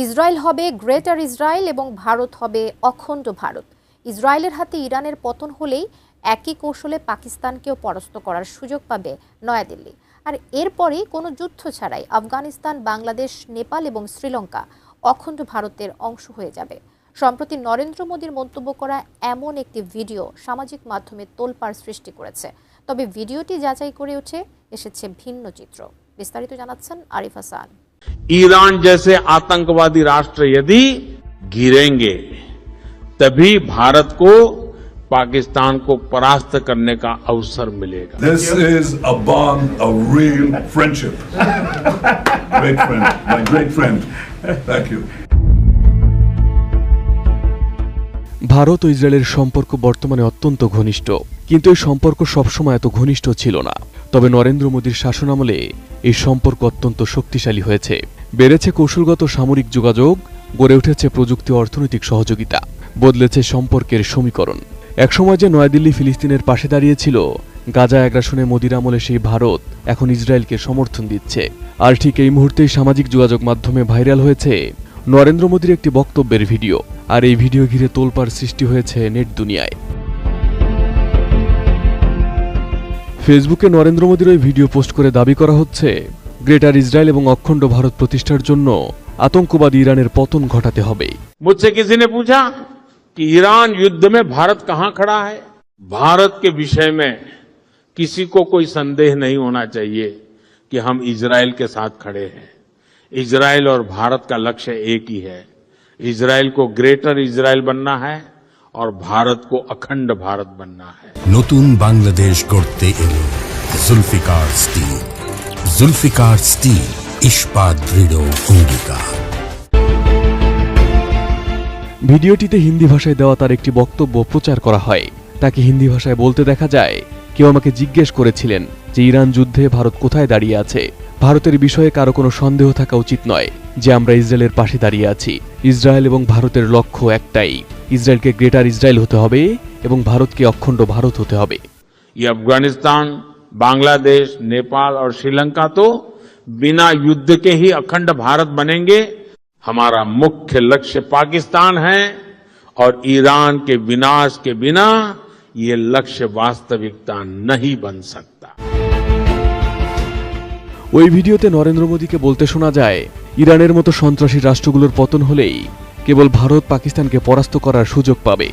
Israel হবে greater Israel এবং ভারত হবে অখণ্ড ভারত। ইসরায়েলের হাতে ইরানের পতন হলেই একই কৌশলে পাকিস্তানকেও পরাস্ত করার সুযোগ পাবে নয়াদিল্লি। আর এরপরেই কোনো যুদ্ধ ছাড়াই আফগানিস্তান, বাংলাদেশ, নেপাল এবং শ্রীলঙ্কা অখণ্ড ভারতের অংশ হয়ে যাবে। সম্প্রতি নরেন্দ্র মোদীর মন্তব্য করা এমন একটি ভিডিও সামাজিক মাধ্যমে তোলপাড় সৃষ্টি করেছে। তবে ভিডিওটি যাচাই করে এসেছে ভিন্ন চিত্র। বিস্তারিত জানাচ্ছেন আরিফ হাসান। ईरान जैसे आतंकवादी राष्ट्र यदि गिरेंगे तभी भारत को पाकिस्तान को परास्त करने का अवसर मिलेगा। This is a bond of real friendship. Great friend, my great friend. Thank you. Bharat ও ইসরায়েলের সম্পর্ক বর্তমানে অত্যন্ত ঘনিষ্ঠ, কিন্তু এই সম্পর্ক সবসময় এত ঘনিষ্ঠ ছিল না। তবে নরেন্দ্র মোদীর শাসনামলে এই সম্পর্ক অত্যন্ত শক্তিশালী হয়েছে। বেড়েছে কৌশলগত সামরিক যোগাযোগ, গড়ে উঠেছে প্রযুক্তি অর্থনৈতিক সহযোগিতা, বদলেছে সম্পর্কের সমীকরণ। একসময় যে নয়াদিল্লি ফিলিস্তিনের পাশে দাঁড়িয়েছিল, গাজা আগ্রাসনে মোদির আমলে সেই ভারত এখন ইসরায়েলকে সমর্থন দিচ্ছে। আর ঠিক এই মুহূর্তেই সামাজিক যোগাযোগ মাধ্যমে ভাইরাল হয়েছে নরেন্দ্র মোদীর একটি বক্তব্যের ভিডিও। আর এই ভিডিও ঘিরে তোলপাড় সৃষ্টি হয়েছে নেট দুনিয়ায়। ফেসবুকে নরেন্দ্র মোদীর ওই ভিডিও পোস্ট করে দাবি করা হচ্ছে, গ্রেটার ইসরায়েল এবং অখণ্ড ভারত প্রতিষ্ঠার জন্য আতঙ্কবাদী ইরানের পতন ঘটাতে হবে। मुझसे किसी ने पूछा कि ईरान युद्ध में भारत कहां खड़ा है। भारत के विषय में किसी को कोई संदेह नहीं होना चाहिए कि हम इजराइल के साथ खड़े हैं। इजराइल और भारत का लक्ष्य एक ही है। इजराइल को ग्रेटर इजराइल बनना है और भारत को अखंड भारत बनना है। নতুন বাংলাদেশ গড়তে এলো জুলফিকার স্টিল। জুলফিকার স্টিল, ইস্পাত দৃঢ় অঙ্গীকার। ভিডিওটিতে হিন্দি ভাষায় দেওয়া তার একটি বক্তব্য প্রচার করা হয়। তাকে হিন্দি ভাষায় বলতে দেখা যায়, কেউ আমাকে জিজ্ঞেস করেছিলেন যে ইরান যুদ্ধে ভারত কোথায় দাঁড়িয়ে আছে। ভারতের বিষয়ে কারো কোনো সন্দেহ থাকা উচিত নয় যে আমরা ইসরায়েলের পাশে দাঁড়িয়ে আছি। ইসরায়েল এবং ভারতের লক্ষ্য একটাই, ইসরায়েলকে গ্রেটার ইসরায়েল হতে হবে এবং ভারতকে অখণ্ড ভারত হতে হবে। ये अफगानिस्तान, बांग्लादेश, नेपाल और श्रीलंका तो बिना युद्ध के ही अखंड भारत बनेंगे। हमारा मुख्य लक्ष्य पाकिस्तान है और ईरान के विनाश के बिना ये लक्ष्य वास्तविकता नहीं बन सकता। ওই ভিডিওতে নরেন্দ্র মোদীকে বলতে শোনা যায়, ইরানের মতো সন্ত্রাসী রাষ্ট্রগুলোর পতন হলেই কেবল ভারত পাকিস্তানকে পরাস্ত করার সুযোগ পাবে।